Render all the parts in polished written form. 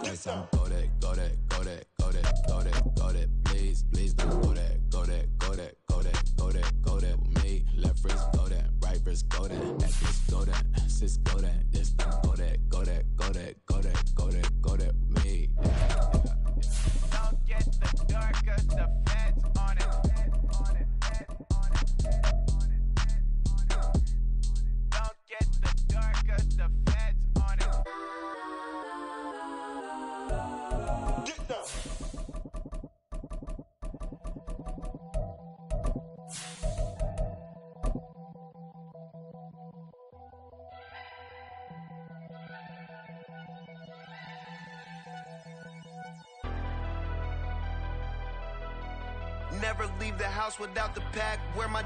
Yes, I'm go that, go that, go that, go that, go that, go that. Please, please don't go that, go that, go that, go that, go that, go that with me. Left wrist go that, right wrist go that, at this go that, sis go that, this time go that, go that, go that, go that, go that, go that with me. Don't get the darker, the feds on it. Don't get the darker, the feds on it. Get down. Never leave the house without the pack. Where my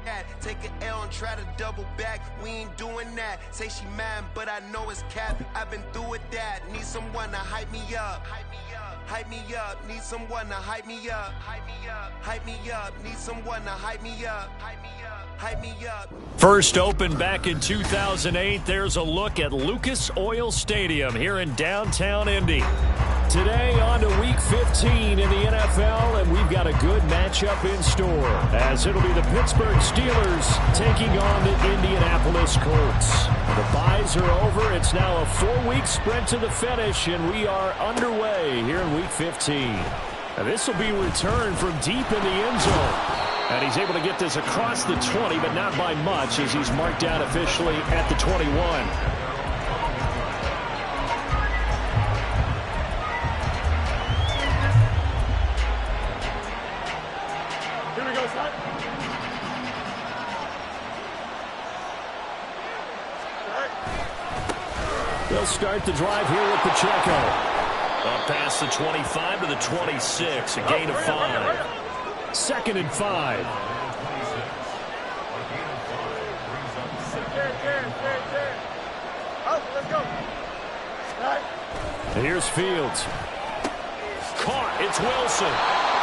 at? Take an L and try to double back. We ain't doing that. Say she mad, but I know it's cap. I've been through with that. Need someone to hype me up. Hype me up. Hype me up. Need someone to hype me up. Hype me up. Hype me up. Need someone to hype me up. Hype me up. Hype me up. First opened back in 2008. There's a look at Lucas Oil Stadium here in downtown Indy. Today on to Week 15 in the NFL, and we've got a good matchup in store, as it'll be the Pittsburgh Steelers taking on the Indianapolis Colts. The byes are over. It's now a 4-week sprint to the finish, and we are underway here in Week 15. Now, this will be returned from deep in the end zone. And he's able to get this across the 20, but not by much, as he's marked down officially at the 21. They'll start the drive here with Pacheco. Up past the 25 to the 26, a gain of 5. 2nd and 5. Here's Fields. Caught. It's Wilson.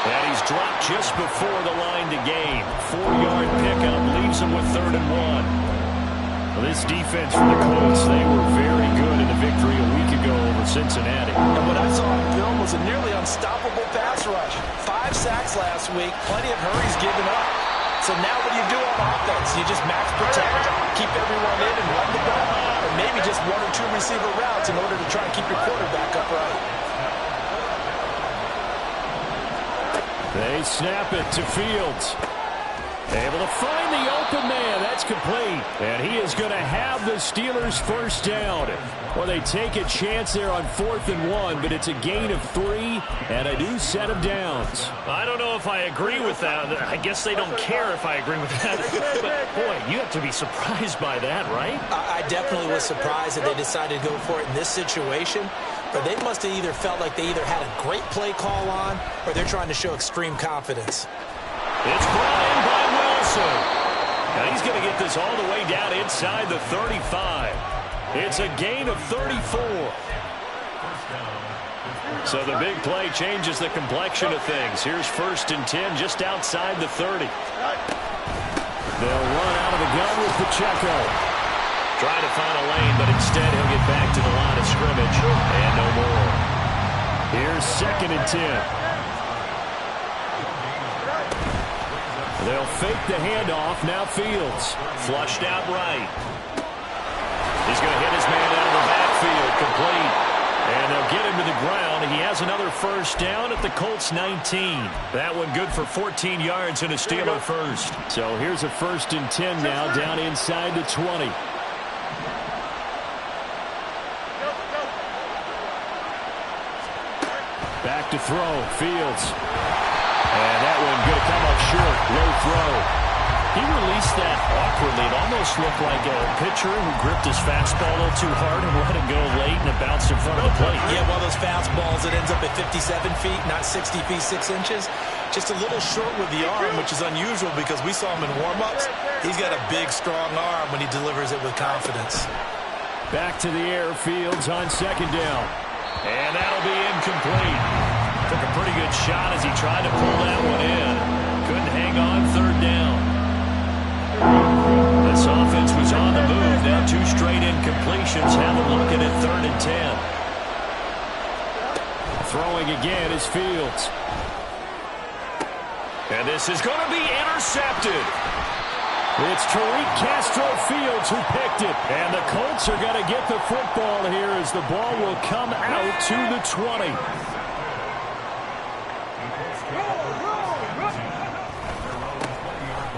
And he's dropped just before the line to gain. 4-yard pickup leaves him with 3rd and 1. Well, this defense for the Colts, they were very good in the victory a week ago over Cincinnati. And what I saw on film was a nearly unstoppable pass rush. 5 sacks last week, plenty of hurries given up. So now what do you do on offense? You just max protect, keep everyone in and run the ball, or maybe just 1 or 2 receiver routes in order to try and keep your quarterback upright. They snap it to Fields. Able to find the open man. That's complete. And he is going to have the Steelers' first down. Well, they take a chance there on 4th and 1, but it's a gain of 3 and a new set of downs. I don't know if I agree with that. I guess they don't care if I agree with that. But, boy, you have to be surprised by that, right? I definitely was surprised that they decided to go for it in this situation. But they must have either felt like they either had a great play call on or they're trying to show extreme confidence. It's brought in by Wilson. Now he's going to get this all the way down inside the 35. It's a gain of 34. So the big play changes the complexion of things. Here's 1st and 10 just outside the 30. They'll run out of the gun with Pacheco. Trying to find a lane, but instead he'll get back to the line of scrimmage. And no more. Here's 2nd and 10. They'll fake the handoff. Now Fields. Flushed out right. He's going to hit his man out of the backfield. Complete. And they'll get him to the ground. He has another first down at the Colts 19. That one good for 14 yards and a Steeler first. So here's a 1st and 10 now down inside the 20. Back to throw. Fields. And that one going to come up short. Low throw. He released that awkwardly. It almost looked like a pitcher who gripped his fastball a little too hard and let it go late, and it bounced in front of the plate. Yeah, one of those fastballs that ends up at 57 feet, not 60 feet, 6 inches. Just a little short with the arm, which is unusual because we saw him in warm-ups. He's got a big, strong arm when he delivers it with confidence. Back to the air. Fields on 2nd down. And that'll be incomplete. Took a pretty good shot as he tried to pull that one in. Couldn't hang on 3rd down. This offense was on the move. Now 2 straight incompletions. Have them looking at 3rd and 10. Throwing again is Fields. And this is going to be intercepted. It's Tariq Castro-Fields who picked it. And the Colts are going to get the football here as the ball will come out to the 20.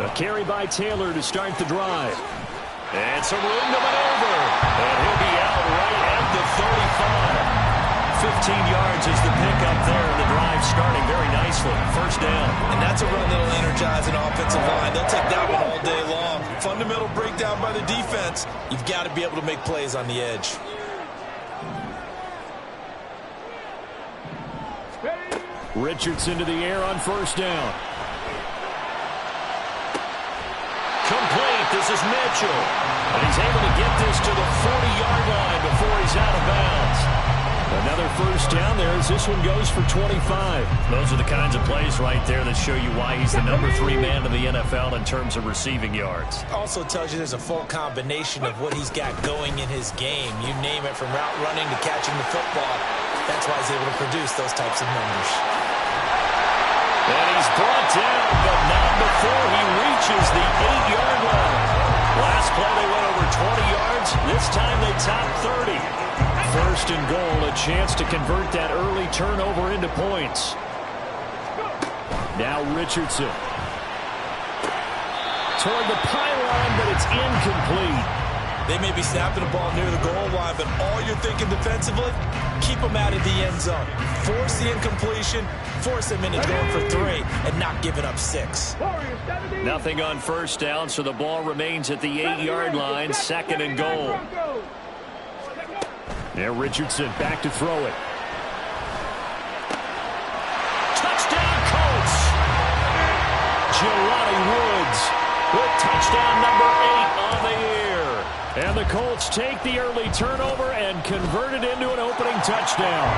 A carry by Taylor to start the drive. And some room to maneuver. And he'll be out right at the 35. 15 yards is the pickup there. The drive starting very nicely. First down. And that's a run that'll energize an offensive line. They'll take that one all day long. Fundamental breakdown by the defense. You've got to be able to make plays on the edge. Richardson to the air on first down. Complete. This is Mitchell. And he's able to get this to the 40-yard line before he's out of bounds. Another first down there as this one goes for 25. Those are the kinds of plays right there that show you why he's the number 3 man in the NFL in terms of receiving yards. Also tells you there's a full combination of what he's got going in his game. You name it, from route running to catching the football. That's why he's able to produce those types of numbers. And he's brought down, but not before he reaches the 8-yard line. Last play they went over 20 yards. This time they topped 30. First and goal, a chance to convert that early turnover into points. Now Richardson. Toward the pylon, but it's incomplete. They may be snapping the ball near the goal line, but all you're thinking defensively, keep them out of the end zone. Force the incompletion, force them into going for 3, and not giving up 6. Nothing on first down, so the ball remains at the 8-yard line, second and goal. Now Richardson back to throw it. Touchdown, Colts! Jelani Woods with touchdown number 8 on the year. And the Colts take the early turnover and convert it into an opening touchdown.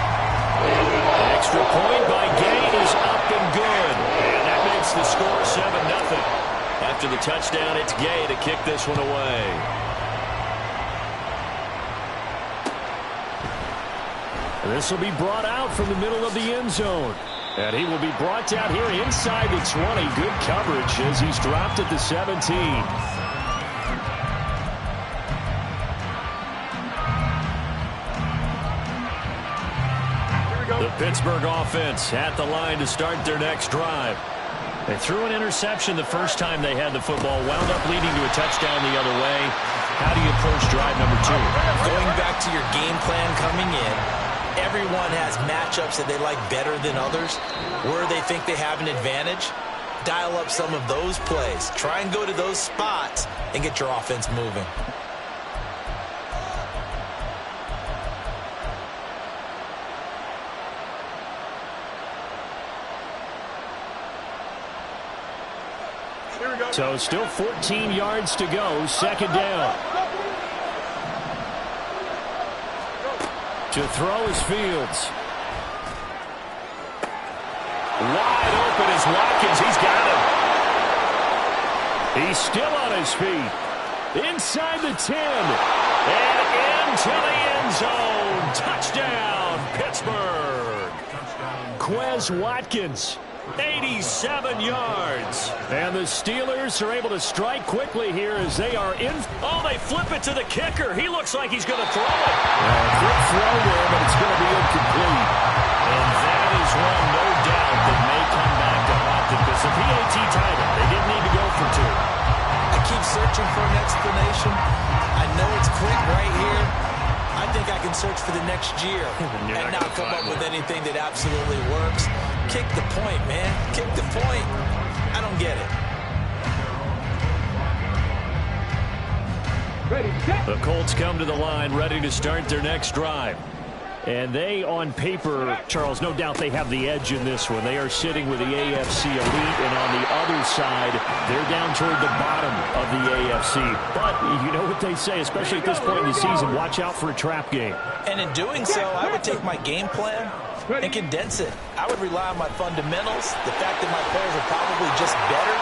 Extra point by Gay is up and good. And that makes the score 7-0. After the touchdown, it's Gay to kick this one away. This will be brought out from the middle of the end zone. And he will be brought down here inside the 20. Good coverage as he's dropped at the 17. The Pittsburgh offense at the line to start their next drive. They threw an interception the first time they had the football, wound up leading to a touchdown the other way. How do you approach drive number 2? Going back to your game plan coming in, everyone has matchups that they like better than others. Where they think they have an advantage, dial up some of those plays. Try and go to those spots and get your offense moving. So still 14 yards to go, second down. To throw is Fields. Wide open is Watkins. He's got him. He's still on his feet. Inside the 10. And into the end zone. Touchdown, Pittsburgh. Quez Watkins. 87 yards. And the Steelers are able to strike quickly here as they are in. Oh, they flip it to the kicker. He looks like he's going to throw it. Quick throw there, but it's going to be incomplete. And that is one, no doubt, that may come back to haunt them because the PAT tied it. They didn't need to go for 2. I keep searching for an explanation. I know it's quick right here. I think I can search for the next year and not come up with anything that absolutely works. Kick the point, man. Kick the point. I don't get it. The Colts come to the line ready to start their next drive. And they, on paper, Charles, no doubt they have the edge in this one. They are sitting with the AFC elite, and on the other side, they're down toward the bottom of the AFC. But you know what they say, especially at this point in the season, watch out for a trap game. And in doing so, I would take my game plan and condense it. I would rely on my fundamentals, the fact that my players are probably just better,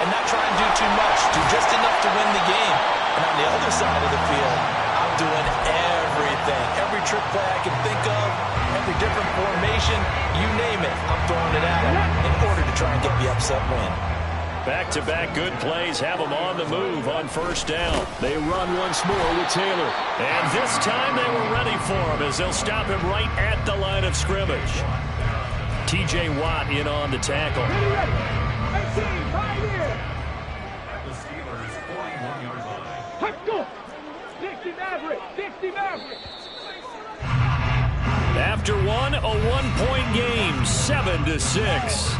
and not try and do too much, do just enough to win the game. And on the other side of the field, I'm doing everything, every trick play I can think of, every different formation, you name it, I'm throwing it at them in order to try and get the upset win. Back-to-back good plays have them on the move on first down. They run once more with Taylor. And this time they were ready for him as they'll stop him right at the line of scrimmage. T.J. Watt in on the tackle. The Steelers' 41-yard line. Let's go! 60 Maverick! 60 Maverick! After one, a one-point game, 7-6.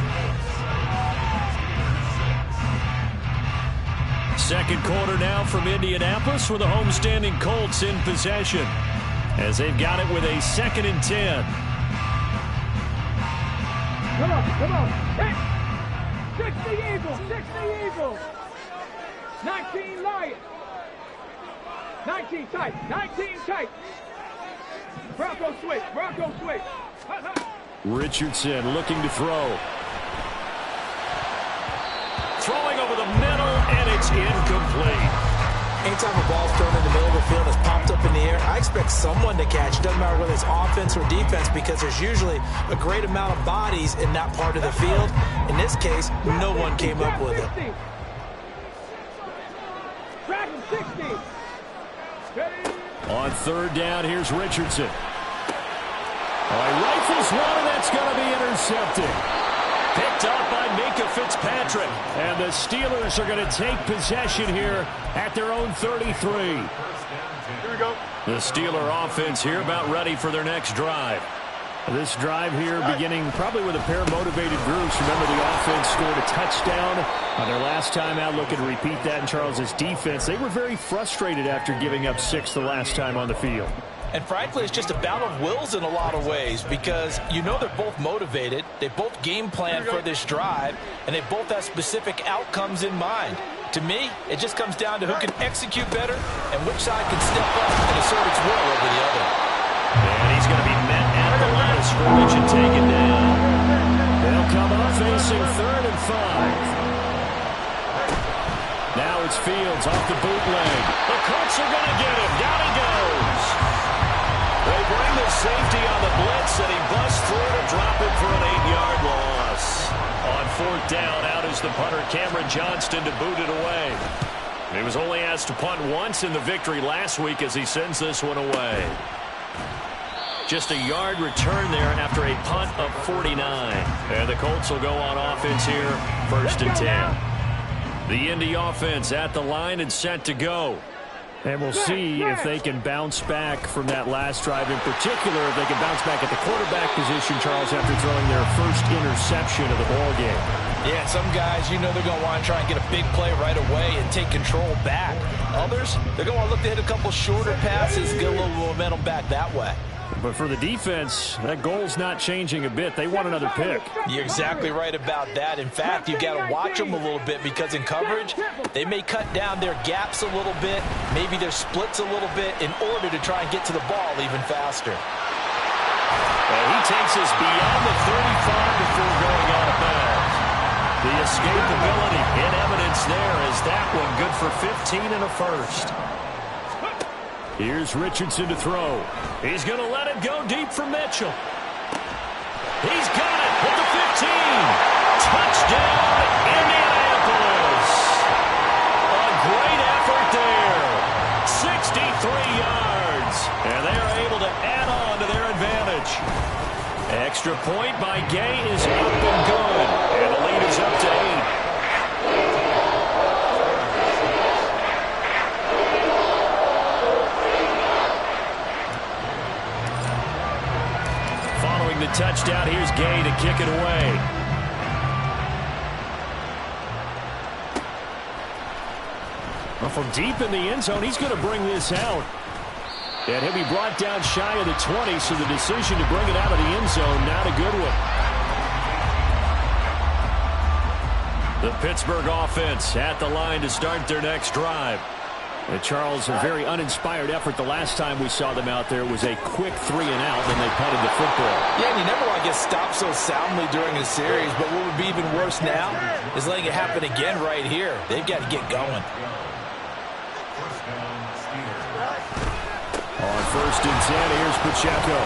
Second quarter now from Indianapolis with the homestanding Colts in possession as they've got it with a 2nd and 10. Come on. Hit! 60 Eagles! 60 Eagles! 19 Lions! 19 tight! 19 tight! Bronco switch! Richardson looking to throw. Throwing over the middle, and it's incomplete. Anytime a ball's thrown in the middle of the field and it's popped up in the air, I expect someone to catch. It doesn't matter whether it's offense or defense because there's usually a great amount of bodies in that part of the field. In this case, no one came up with it. On third down, here's Richardson. Rifles one, and that's going to be intercepted. Picked up by Minka Fitzpatrick. And the Steelers are going to take possession here at their own 33. Here we go. The Steeler offense here about ready for their next drive. This drive here beginning probably with a pair of motivated groups. Remember, the offense scored a touchdown on their last time out. Looking to repeat that in Charles's defense. They were very frustrated after giving up 6 the last time on the field. And frankly, it's just a battle of wills in a lot of ways because you know they're both motivated. They both game plan for this drive, and they both have specific outcomes in mind. To me, it just comes down to who can execute better and which side can step up and assert its will over the other. And he's going to be met at the line of scrimmage and taken down. They'll come up facing 3rd and 5. Now it's Fields off the bootleg. The Colts are going to get him. Down he goes. They bring the safety on the blitz, and he busts through to drop it for an 8-yard loss. On 4th down, out is the punter, Cameron Johnston, to boot it away. He was only asked to punt once in the victory last week as he sends this one away. Just a yard return there after a punt of 49. And the Colts will go on offense here, 1st and 10. The Indy offense at the line and set to go. And we'll see if they can bounce back from that last drive. In particular, if they can bounce back at the quarterback position, Charles, after throwing their first interception of the ballgame. Yeah, some guys, you know they're going to want to try and get a big play right away and take control back. Others, they're going to want to look to hit a couple shorter passes and get a little momentum back that way. But for the defense, that goal's not changing a bit. They want another pick. You're exactly right about that. In fact, you've got to watch them a little bit because in coverage, they may cut down their gaps a little bit, maybe their splits a little bit in order to try and get to the ball even faster. And he takes us beyond the 35 before going out of bounds. The escapability in evidence there is that one good for 15 and a first. Here's Richardson to throw. He's going to let it go deep for Mitchell. He's got it at the 15. Touchdown, Indianapolis. A great effort there. 63 yards. And they are able to add on to their advantage. Extra point by Gay is up and good. And the lead is up to 8. The touchdown, here's Gay to kick it away. Well, from deep in the end zone, he's going to bring this out. And he'll be brought down shy of the 20, so the decision to bring it out of the end zone, not a good one. The Pittsburgh offense at the line to start their next drive. And Charles, a very uninspired effort the last time we saw them out there. It was a quick 3 and out, and they punted the football. Yeah, and you never want to get stopped so soundly during a series, but what would be even worse now is letting it happen again right here. They've got to get going. On 1st and 10, here's Pacheco.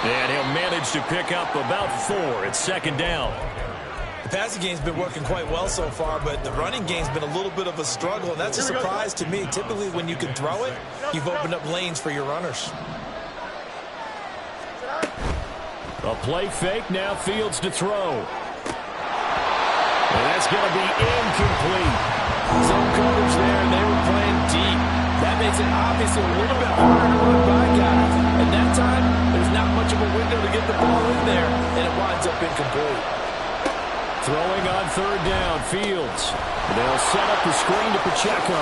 And he'll manage to pick up about 4 at second down. The passing game's been working quite well so far, but the running game's been a little bit of a struggle, and that's a surprise to me. Typically, when you can throw it, you've opened up lanes for your runners. A play fake, now Fields to throw. And that's going to be incomplete. Zone coverage there, and they were playing deep. That makes it obviously a little bit harder to run by guys. At that time, there's not much of a window to get the ball in there, and it winds up incomplete. Throwing on third down, Fields. They'll set up the screen to Pacheco.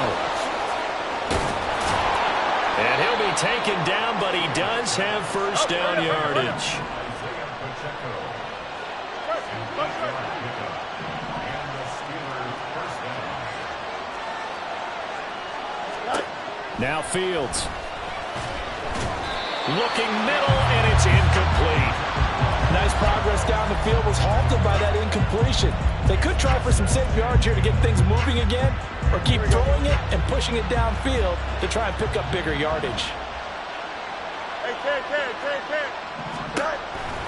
And he'll be taken down, but he does have first down yardage. Now Fields. Looking middle, and it's incomplete. Nice progress down the field, was halted by that incompletion. They could try for some safe yards here to get things moving again, or keep throwing it and pushing it downfield to try and pick up bigger yardage.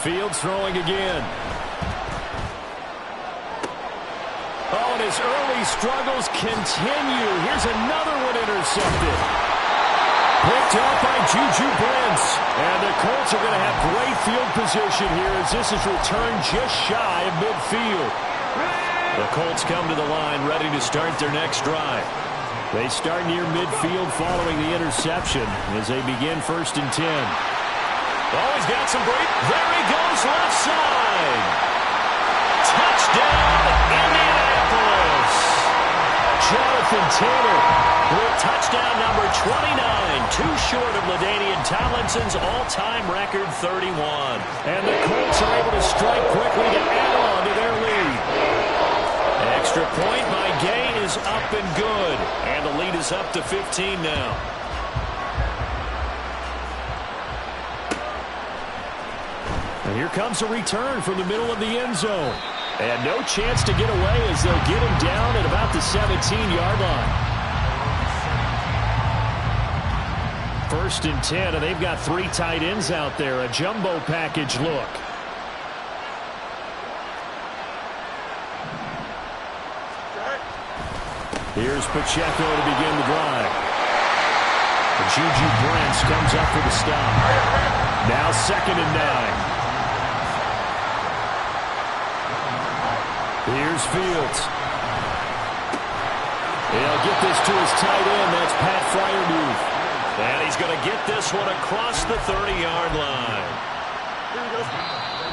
Fields throwing again. Oh, and his early struggles continue. Here's another one intercepted. Picked up by Juju Brents. And the Colts are going to have great field position here as this is returned just shy of midfield. The Colts come to the line ready to start their next drive. They start near midfield following the interception as they begin 1st and 10. Oh, he's got some great. There he goes, left side. Touchdown, Indianapolis. Jonathan Taylor with touchdown number 29, too short of LaDainian Tomlinson's all-time record 31. And the Colts are able to strike quickly to add on to their lead. Extra point by Gay is up and good. And the lead is up to 15 now. And here comes a return from the middle of the end zone. And no chance to get away as they'll get him down at about the 17-yard line. 1st and 10, and they've got 3 tight ends out there. A jumbo package look. Here's Pacheco to begin the drive. And Juju Brents comes up for the stop. Now 2nd and 9. Here's Fields. He'll get this to his tight end. That's Pat Freiermuth. And he's going to get this one across the 30-yard line.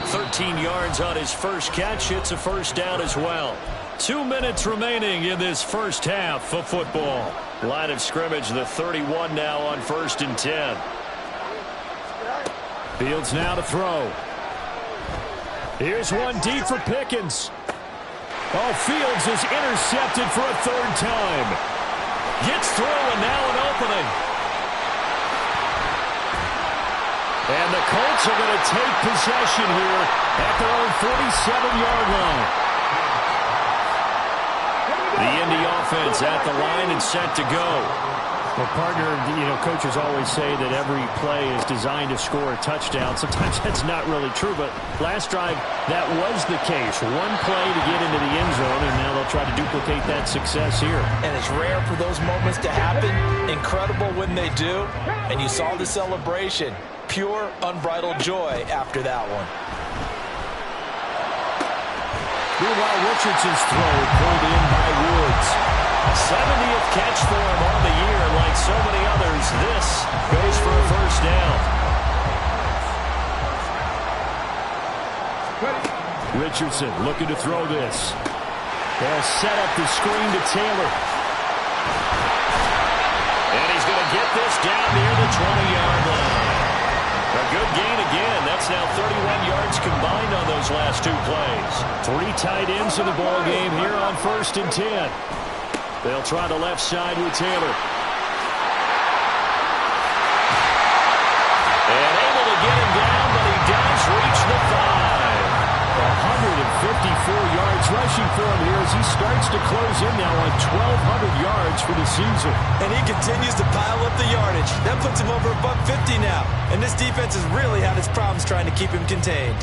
13 yards on his first catch. It's a first down as well. 2 minutes remaining in this first half of football. Line of scrimmage, the 31 now on 1st and 10. Fields now to throw. Here's one deep for Pickens. Oh, Fields is intercepted for a 3rd time. Gets through and now an opening. And the Colts are going to take possession here at their own 47-yard line. The Indy offense at the line and set to go. Well, partner, coaches always say that every play is designed to score a touchdown. Sometimes that's not really true, but last drive, that was the case. One play to get into the end zone, and now they'll try to duplicate that success here. And it's rare for those moments to happen. Incredible when they do. And you saw the celebration. Pure, unbridled joy after that one. Meanwhile, Richardson's throw pulled in by Woods. 70th catch for him on the year. Like so many others, this goes for a first down. Richardson looking to throw this. They'll set up the screen to Taylor. And he's going to get this down near the 20-yard line. A good gain again. That's now 31 yards combined on those last 2 plays. 3 tight ends in the ball game here on 1st and 10. They'll try the left side with Taylor. And able to get him down, but he does reach the 5. 154 yards rushing for him here as he starts to to close in now on 1,200 yards for the season. And he continues to pile up the yardage. That puts him over $150 now. And this defense has really had its problems trying to keep him contained.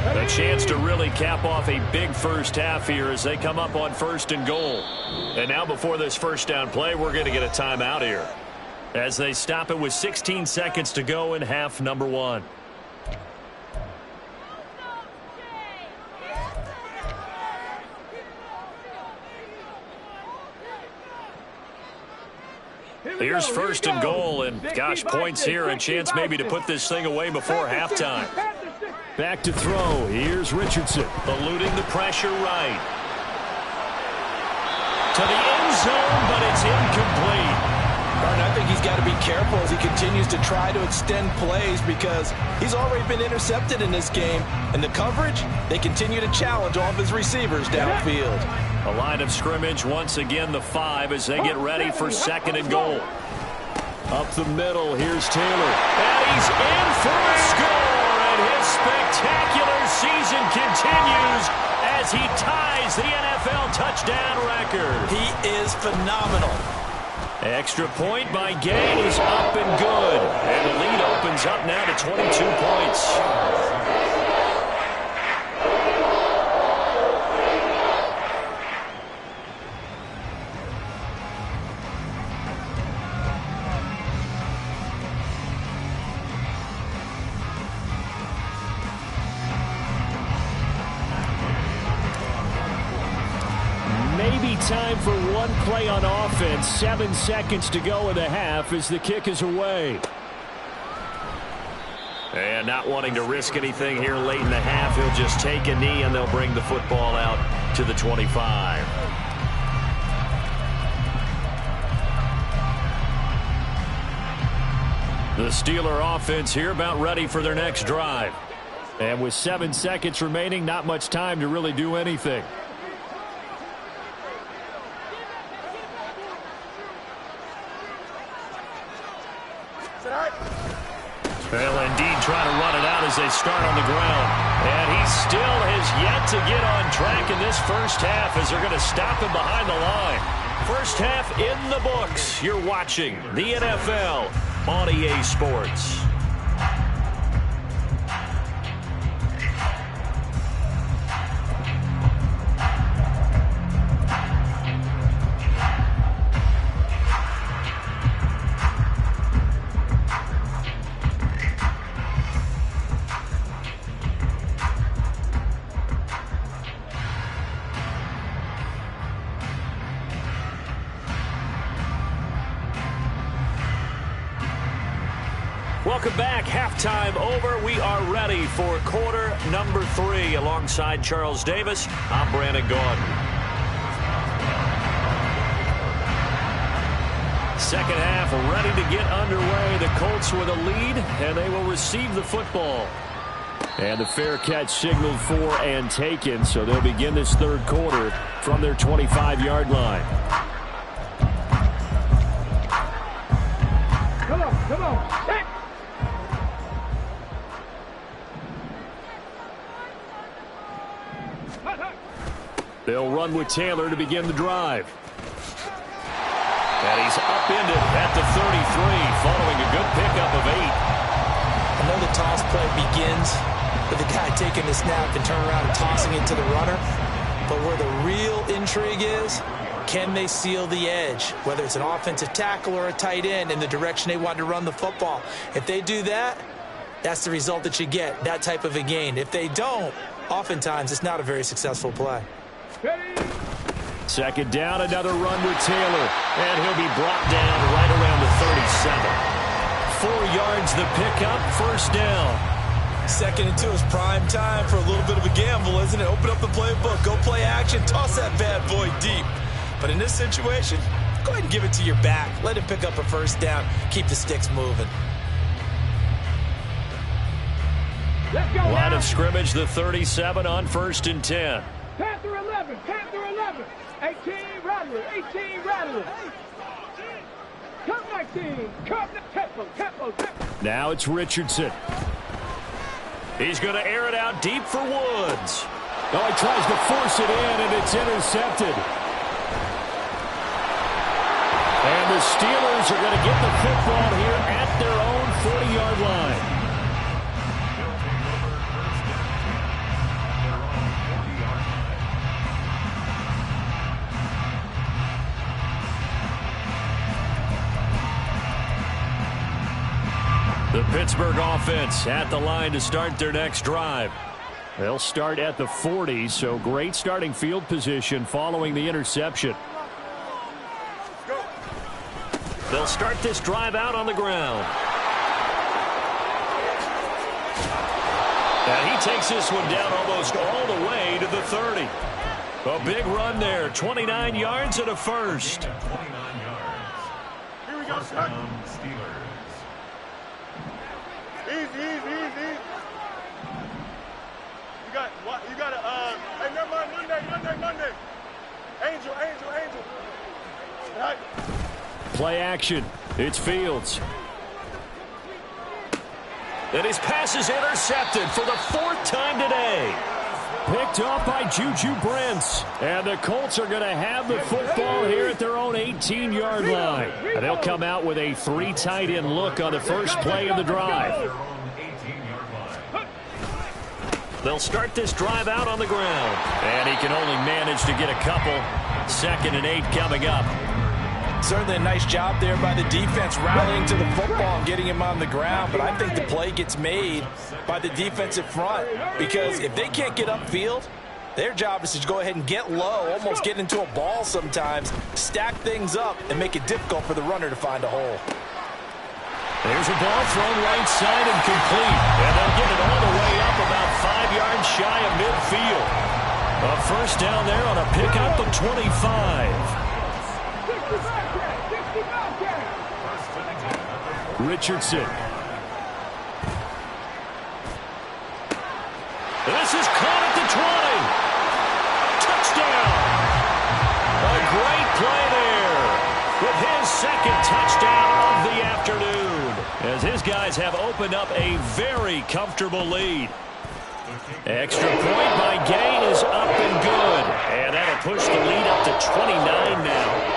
A chance to really cap off a big first half here as they come up on 1st and goal. And now before this first down play, we're going to get a timeout here, as they stop it with 16 seconds to go in half number 1. Here's 1st and goal, and gosh, points here, a chance maybe to put this thing away before halftime. Back to throw. Here's Richardson. Eluding the pressure right. To the end zone, but it's incomplete. And I think he's got to be careful as he continues to try to extend plays because he's already been intercepted in this game. And the coverage, they continue to challenge all of his receivers downfield. A line of scrimmage, once again the 5 as they get ready for 2nd and goal. Up the middle, here's Taylor. And he's in for a score. And his spectacular season continues as he ties the NFL touchdown record. He is phenomenal. Extra point by Gay is up and good. And the lead opens up now to 22 points. Maybe time for one play on offense. 7 seconds to go in the half as the kick is away. And not wanting to risk anything here late in the half, he'll just take a knee and they'll bring the football out to the 25. The Steeler offense here about ready for their next drive. And with 7 seconds remaining, not much time to really do anything. Well, indeed, trying to run it out as they start on the ground. And he still has yet to get on track in this first half as they're going to stop him behind the line. First half in the books. You're watching the NFL on EA Sports. Welcome back. Halftime over. We are ready for quarter number 3. Alongside Charles Davis, I'm Brandon Gaudin. Second half ready to get underway. The Colts with a lead, and they will receive the football. And the fair catch signaled for and taken, so they'll begin this third quarter from their 25-yard line. Come on. Hey. They'll run with Taylor to begin the drive. And he's upended at the 33, following a good pickup of 8. I know the toss play begins with the guy taking the snap and turning around and tossing it to the runner. But where the real intrigue is, can they seal the edge, whether it's an offensive tackle or a tight end, in the direction they want to run the football? If they do that, that's the result that you get, that type of a gain. If they don't, oftentimes it's not a very successful play. Second down, another run with Taylor, and he'll be brought down right around the 37. 4 yards the pickup, first down. 2nd and 2 is prime time for a little bit of a gamble, isn't it? Open up the playbook, go play action, toss that bad boy deep. But in this situation, go ahead and give it to your back. Let him pick up a first down, keep the sticks moving. Line of scrimmage, the 37 on 1st and 10. Panther 11. 18 Rattler. Come 19. Come tempo. Now it's Richardson. He's going to air it out deep for Woods. Oh, he tries to force it in, and it's intercepted. And the Steelers are going to get the football here at their own 40-yard line. The Pittsburgh offense at the line to start their next drive. They'll start at the 40, so great starting field position following the interception. They'll start this drive out on the ground. And he takes this one down almost all the way to the 30. A big run there, 29 yards and a first. 29 yards. Here we go, Steelers. Easy. You got hey, never mind, Monday. Angel. Right. Play action. It's Fields. And his pass is intercepted for the 4th time today. Picked off by Juju Brents. And the Colts are going to have the football here at their own 18-yard line. And they'll come out with a 3 tight end look on the first play of the drive. They'll start this drive out on the ground. And he can only manage to get a couple. 2nd and 8 coming up. Certainly a nice job there by the defense rallying to the football and getting him on the ground. But I think the play gets made by the defensive front, because if they can't get upfield, their job is to go ahead and get low, almost get into a ball sometimes, stack things up, and make it difficult for the runner to find a hole. There's a ball thrown right side and complete. And they'll get it all the way up about 5 yards shy of midfield. A first down there on a pickup of 25. Richardson. This is caught at the 20. Touchdown. A great play there with his 2nd touchdown of the afternoon, as his guys have opened up a very comfortable lead. Extra point by Gay is up and good, and that'll push the lead up to 29 now.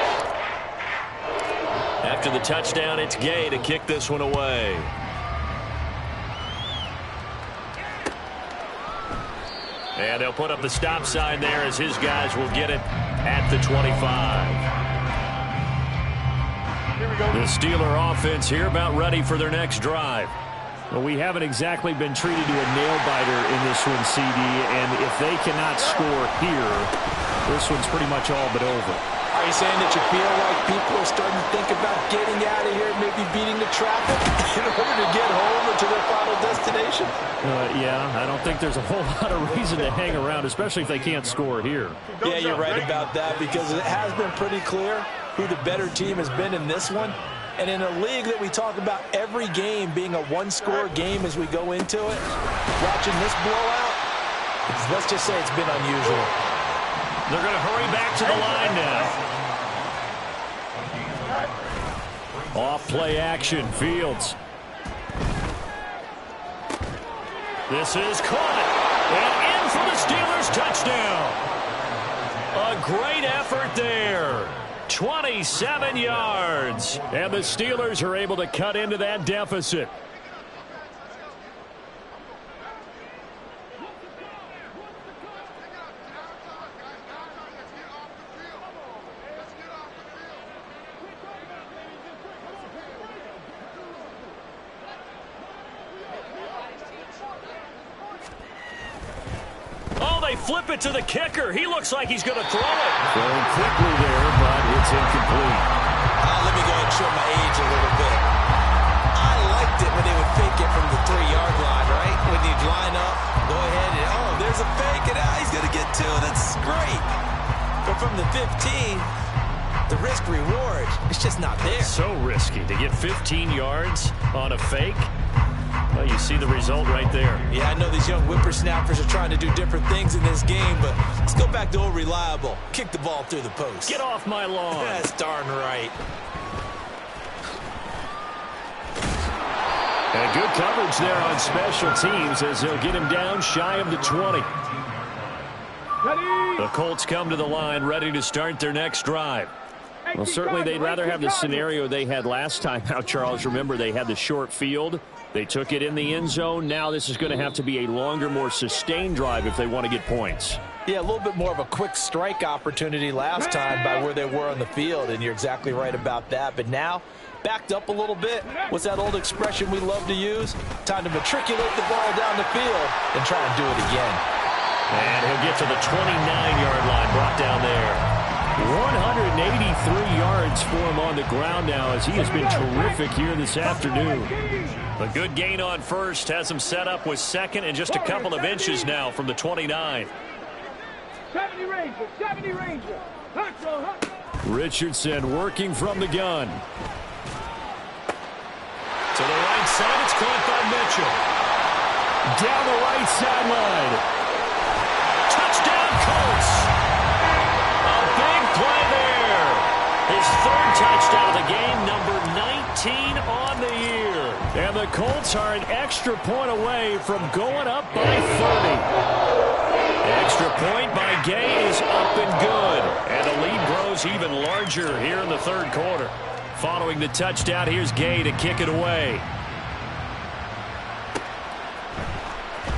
After the touchdown, it's Gay to kick this one away. And they'll put up the stop sign there as his guys will get it at the 25. The Steeler offense here about ready for their next drive. Well, we haven't exactly been treated to a nail-biter in this one, CD, and if they cannot score here, this one's pretty much all but over. Are you saying that you feel like people are starting to think about getting out of here, maybe beating the traffic in order to get home or to their final destination? Yeah, I don't think there's a whole lot of reason to hang around, especially if they can't score here. Yeah, you're right about that, because it has been pretty clear who the better team has been in this one. And in a league that we talk about every game being a one-score game as we go into it, watching this blowout, let's just say it's been unusual. They're going to hurry back to the line now. Off play action, Fields. This is caught. And in for the Steelers touchdown. A great effort there. 27 yards. And the Steelers are able to cut into that deficit. Flip it to the kicker. He looks like he's going to throw it. Throwing quickly there, but it's incomplete. Let me go ahead and show my age a little bit. I liked it when they would fake it from the 3-yard line, right? When you'd line up, go ahead and, oh, there's a fake, and he's going to get 2. That's great. But from the 15, the risk-reward, it's just not there. So risky to get 15 yards on a fake. Well, you see the result right there. Yeah, I know these young whippersnappers are trying to do different things in this game, but let's go back to old reliable. Kick the ball through the post. Get off my lawn. That's darn right. And good coverage there on special teams as they'll get him down shy of the 20. The Colts come to the line ready to start their next drive. Well, certainly they'd rather have the scenario they had last time out, Charles. Remember, they had the short field. They took it in the end zone. Now this is going to have to be a longer, more sustained drive if they want to get points. Yeah, a little bit more of a quick strike opportunity last time by where they were on the field, and you're exactly right about that. But now, backed up a little bit. What's that old expression we love to use? Time to matriculate the ball down the field and try and do it again. And he'll get to the 29-yard line, brought down there. 183 yards for him on the ground now as he has been terrific here this afternoon. A good gain on first has him set up with second and just a couple of inches now from the 29. 70 Ranger, 70 Ranger. Richardson working from the gun. To the right side, it's caught by Mitchell. Down the right sideline. Touchdown, Colts. A big play there. His third touchdown of the game, number 19 on the year. And the Colts are an extra point away from going up by 30. Extra point by Gay is up and good. And the lead grows even larger here in the third quarter. Following the touchdown, here's Gay to kick it away.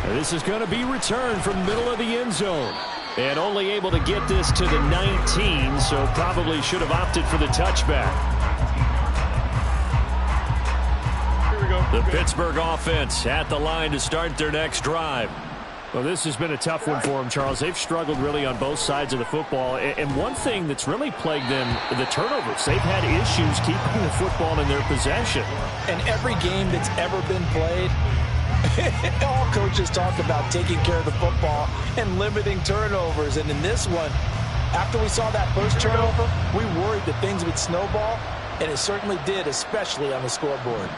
This is going to be returned from the middle of the end zone. And only able to get this to the 19, so probably should have opted for the touchback. Here we go. The Pittsburgh offense at the line to start their next drive. Well, this has been a tough one for them, Charles. They've struggled really on both sides of the football. And one thing that's really plagued them, the turnovers. They've had issues keeping the football in their possession. And every game that's ever been played, all coaches talk about taking care of the football and limiting turnovers. And in this one, after we saw that first turnover, we worried that things would snowball, and it certainly did, especially on the scoreboard.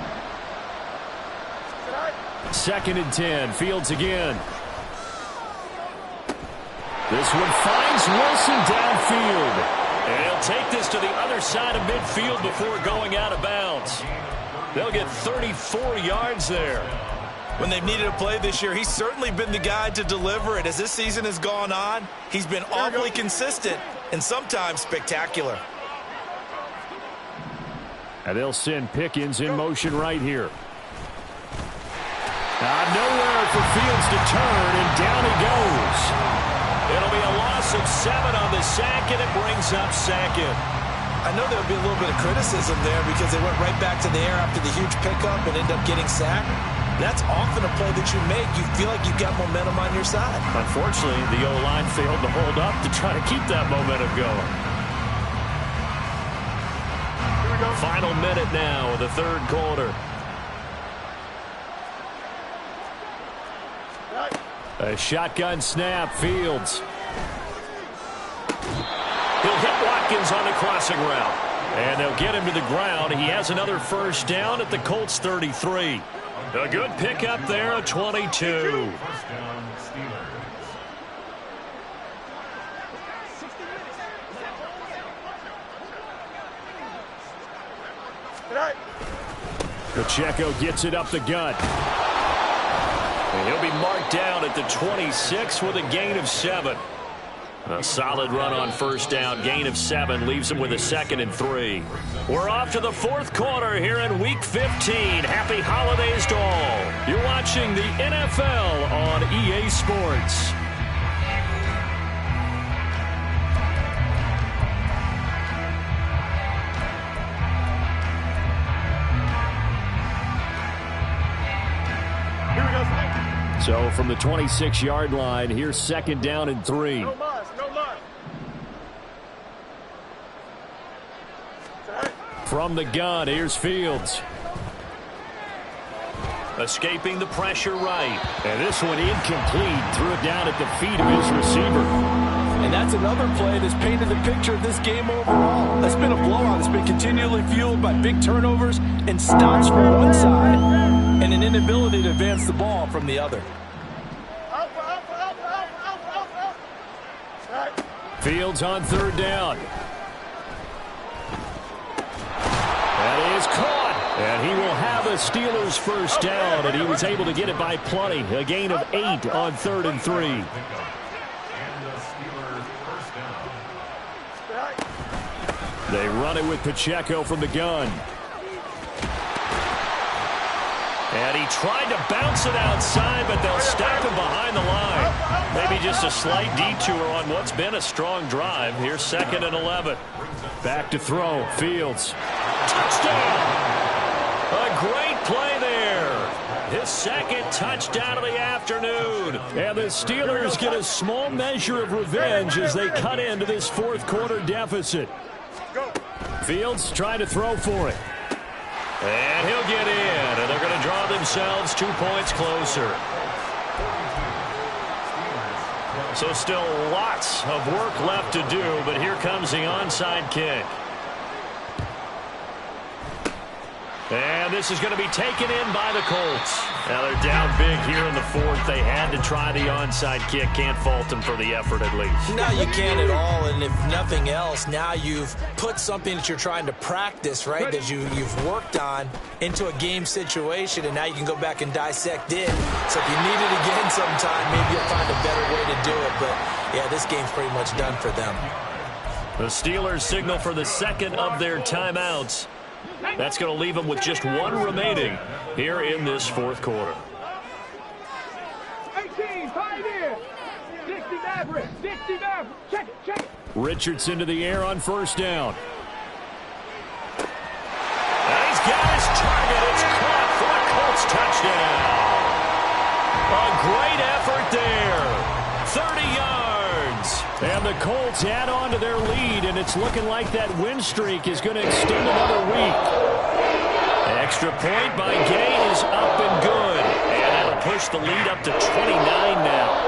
2nd and 10, Fields again. This one finds Wilson downfield. And he'll take this to the other side of midfield before going out of bounds. They'll get 34 yards there. When they've needed a play this year, he's certainly been the guy to deliver it. As this season has gone on, he's been awfully consistent and sometimes spectacular. And they'll send Pickens in motion right here. Nowhere for Fields to turn, and down he goes. It'll be a loss of 7 on the sack, and it brings up second. I know there'll be a little bit of criticism there because they went right back to the air after the huge pickup and ended up getting sacked. That's often a play that you make. You feel like you've got momentum on your side. Unfortunately, the O-line failed to hold up to try to keep that momentum going. Here we go. Final minute now of the third quarter. A shotgun snap, Fields. He'll hit Watkins on the crossing route. And they'll get him to the ground. He has another first down at the Colts 33. A good pickup there, a 22. First down, Steelers. Pacheco gets it up the gut. And he'll be marked down at the 26 with a gain of 7. A solid run on first down. Gain of 7 leaves him with a 2nd and 3. We're off to the fourth quarter here in Week 15. Happy holidays to all. You're watching the NFL on EA Sports. So from the 26-yard line, here's 2nd down and 3. No loss, no loss. From the gun, here's Fields. Escaping the pressure right. And this one incomplete. Threw it down at the feet of his receiver. And that's another play that's painted the picture of this game overall. That's been a blowout. It's been continually fueled by big turnovers and stops from one side and an inability to advance the ball from the other. Fields on 3rd down. That is caught. And he will have a Steelers first down, and he was able to get it by plenty. A gain of 8 on 3rd and 3. And the Steelers They run it with Pacheco from the gun. And he tried to bounce it outside, but they'll stop him behind the line. Maybe just a slight detour on what's been a strong drive. Here's 2nd and 11. Back to throw. Fields. Touchdown! A great play there. His 2nd touchdown of the afternoon. And the Steelers get a small measure of revenge as they cut into this 4th quarter deficit. Fields trying to throw for it. And he'll get in, and they're going to draw themselves 2 points closer. So still lots of work left to do, but here comes the onside kick. And this is going to be taken in by the Colts. Now they're down big here in the 4th. They had to try the onside kick. Can't fault them for the effort at least. No, you can't at all. And if nothing else, now you've put something that you're trying to practice, right, that you've worked on into a game situation, and now you can go back and dissect it. So if you need it again sometime, maybe you'll find a better way to do it. But, yeah, this game's pretty much done for them. The Steelers signal for the 2nd of their timeouts. That's going to leave them with just 1 remaining here in this 4th quarter. 18, pioneer. 60 Maverick, 60 Maverick. Check it. Richardson to the air on 1st down. And he's got his target. It's caught for a Colts touchdown. A great effort there. 30 yards. And the Colts add on to their lead, and it's looking like that win streak is going to extend another week. Extra point by Gay is up and good. And that'll push the lead up to 29 now.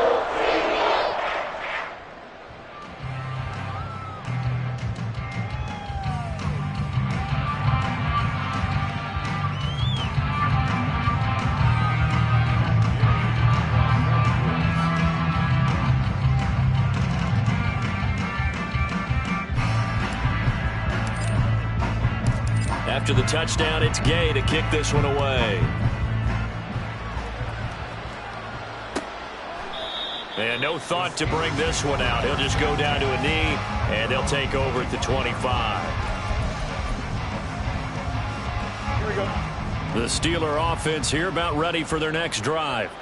After the touchdown, it's Gay to kick this one away. And no thought to bring this one out. He'll just go down to a knee, and they'll take over at the 25. Here we go. The Steeler offense here about ready for their next drive.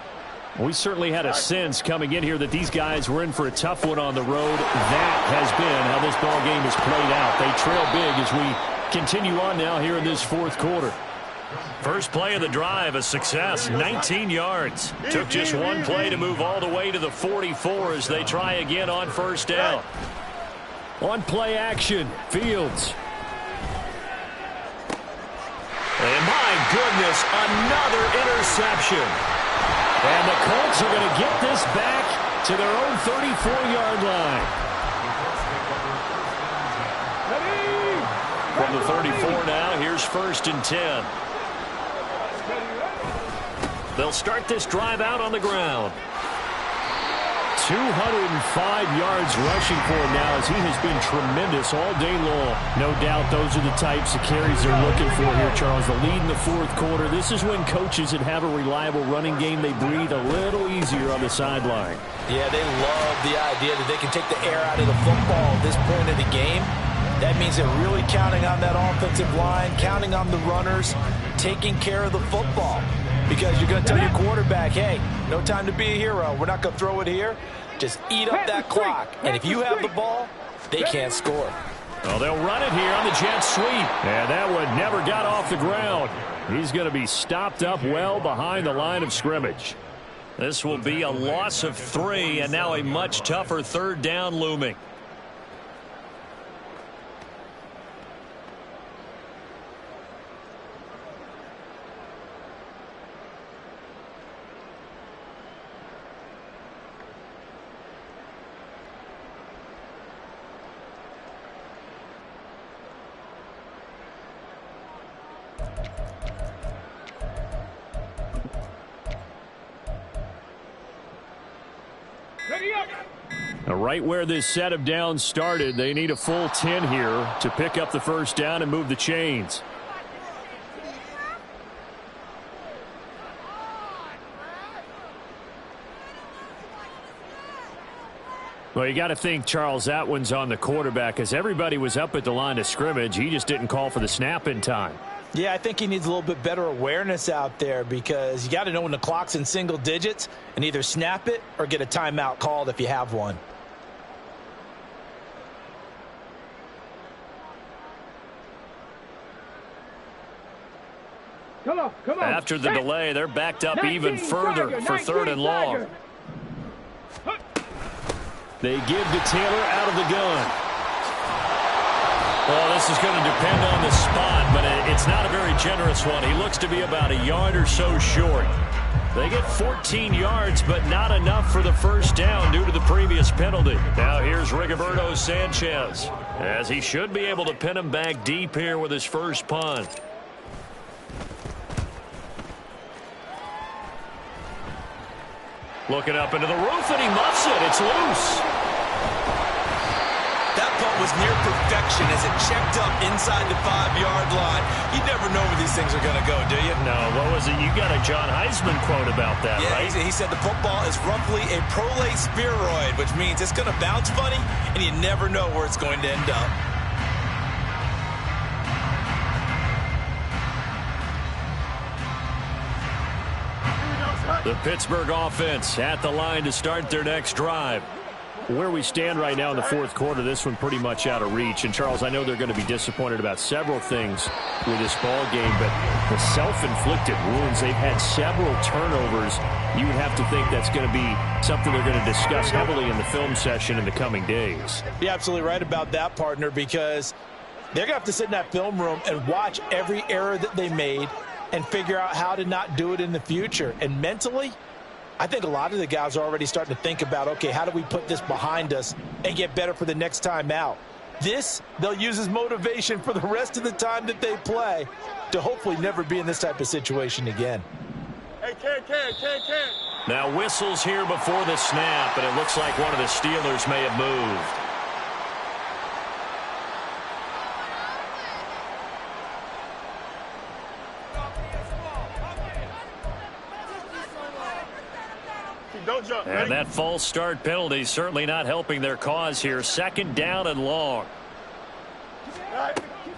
We certainly had a sense coming in here that these guys were in for a tough one on the road. That has been how this ball game has played out. They trail big as we continue on now here in this 4th quarter. First play of the drive, a success, 19 yards. Took just 1 play to move all the way to the 44 as they try again on 1st down. On play action, Fields. And my goodness, another interception. And the Colts are going to get this back to their own 34-yard line. From the 34 now, here's 1st and 10. They'll start this drive out on the ground. 205 yards rushing for him now as he has been tremendous all day long. No doubt those are the types of carries they're looking for here, Charles. The lead in the 4th quarter. This is when coaches that have a reliable running game, they breathe a little easier on the sideline. Yeah, they love the idea that they can take the air out of the football at this point of the game. That means they're really counting on that offensive line, counting on the runners, taking care of the football. Because you're going to tell your quarterback, hey, no time to be a hero. We're not going to throw it here. Just eat up that clock. And if you have the ball, they can't score. Well, they'll run it here on the jet sweep. And that one never got off the ground. He's going to be stopped up well behind the line of scrimmage. This will be a loss of 3, and now a much tougher 3rd down looming. Right where this set of downs started, they need a full 10 here to pick up the 1st down and move the chains. Well, you got to think, Charles, that one's on the quarterback because everybody was up at the line of scrimmage. He just didn't call for the snap in time. Yeah, I think he needs a little bit better awareness out there because you got to know when the clock's in single digits and either snap it or get a timeout called if you have one. Come on. After the delay, they're backed up even further for 3rd and long. They give to Taylor out of the gun. Well, this is going to depend on the spot, but it's not a very generous one. He looks to be about a yard or so short. They get 14 yards, but not enough for the first down due to the previous penalty. Now here's Rigoberto Sanchez, as he should be able to pin him back deep here with his first punt. Looking up into the roof, and he muffs it. It's loose. That punt was near perfection as it checked up inside the 5-yard line. You never know where these things are going to go, do you? No, what was it? You got a John Heisman quote about that, right? He said the football is roughly a prolate spheroid, which means it's going to bounce funny, and you never know where it's going to end up. The Pittsburgh offense at the line to start their next drive. Where we stand right now in the 4th quarter, this one pretty much out of reach. And, Charles, I know they're going to be disappointed about several things with this ball game, but the self-inflicted wounds, they've had several turnovers. You would have to think that's going to be something they're going to discuss heavily in the film session in the coming days. You're absolutely right about that, partner, because they're going to have to sit in that film room and watch every error that they made and figure out how to not do it in the future. And mentally, I think a lot of the guys are already starting to think about, okay, how do we put this behind us and get better for the next time out? This, they'll use as motivation for the rest of the time that they play to hopefully never be in this type of situation again. Hey, Ken. Now whistles here before the snap, and it looks like one of the Steelers may have moved. And that false start penalty certainly not helping their cause here. 2nd down and long.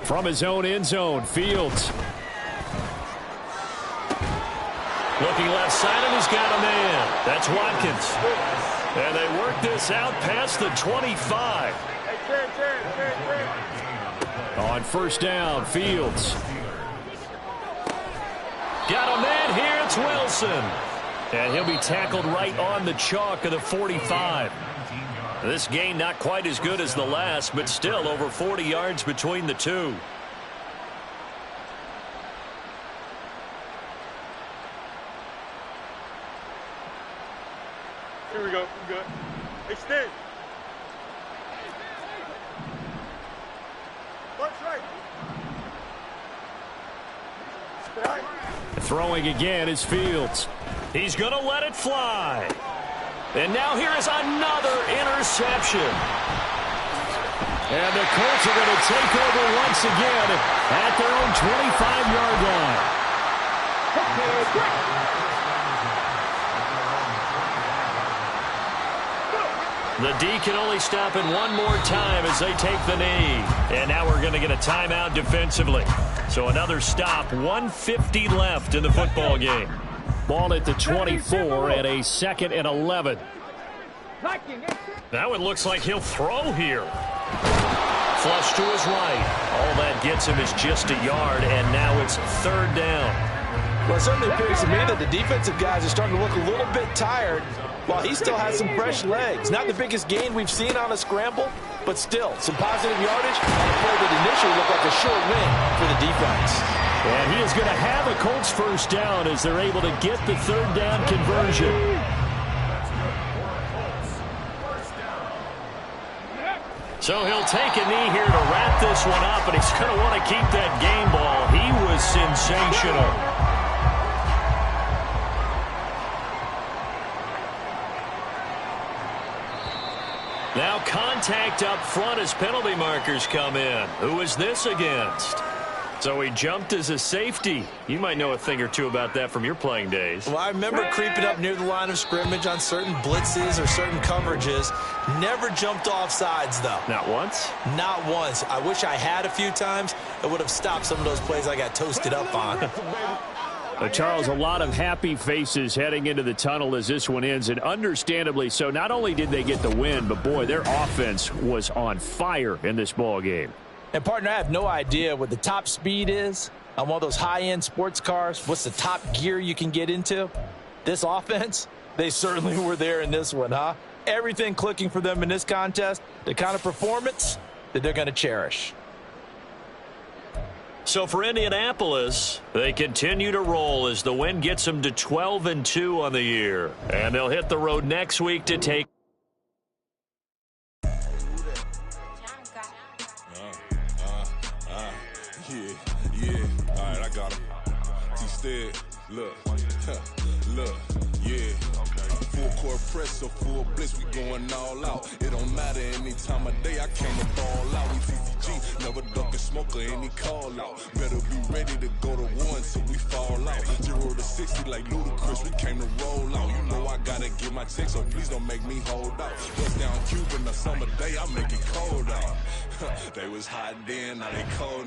From his own end zone, Fields. Looking left side, and he's got a man. That's Watkins. And they work this out past the 25. On 1st down, Fields. Got a man here. It's Wilson. And he'll be tackled right on the chalk of the 45. This gain not quite as good as the last, but still over 40 yards between the two. Here we go. We're good. Extend. Watch right. Throwing again is Fields. He's going to let it fly. And now here is another interception. And the Colts are going to take over once again at their own 25-yard line. The D can only stop it one more time as they take the knee. And now we're going to get a timeout defensively. So another stop, 1:50 left in the football game. Ball at the 24 and a 2nd and 11. Now it looks like he'll throw here. Flush to his right. All that gets him is just a yard, and now it's 3rd down. Well, it certainly appears to me that the defensive guys are starting to look a little bit tired while he still has some fresh legs. Not the biggest gain we've seen on a scramble, but still some positive yardage on a play that initially looked like a sure win for the defense. And he is going to have a Colts 1st down as they're able to get the 3rd down conversion. So he'll take a knee here to wrap this one up, and he's going to want to keep that game ball. He was sensational. Now contact up front as penalty markers come in. Who is this against? So he jumped as a safety. You might know a thing or two about that from your playing days. Well, I remember creeping up near the line of scrimmage on certain blitzes or certain coverages. Never jumped off sides, though. Not once? Not once. I wish I had a few times. It would have stopped some of those plays I got toasted up on. Charles, a lot of happy faces heading into the tunnel as this one ends, and understandably so. Not only did they get the win, but, boy, their offense was on fire in this ball game. And, partner, I have no idea what the top speed is on one of those high-end sports cars. What's the top gear you can get into? This offense, they certainly were there in this one, huh? Everything clicking for them in this contest, the kind of performance that they're going to cherish. So for Indianapolis, they continue to roll as the win gets them to 12-2 on the year. And they'll hit the road next week to take Yeah, all right, I got him. T-Stead, look, yeah. Full court press, so full blitz, we going all out. It don't matter any time of day, I came to ball out. We TTG, never duck a smoker, any call out. Better be ready to go to one till we fall out. 0 to 60 like Ludacris, we came to roll out. You know I gotta get my check, so please don't make me hold out. Bust down Cuban, a summer day, I make it cold out. They was hot then, now they cold now.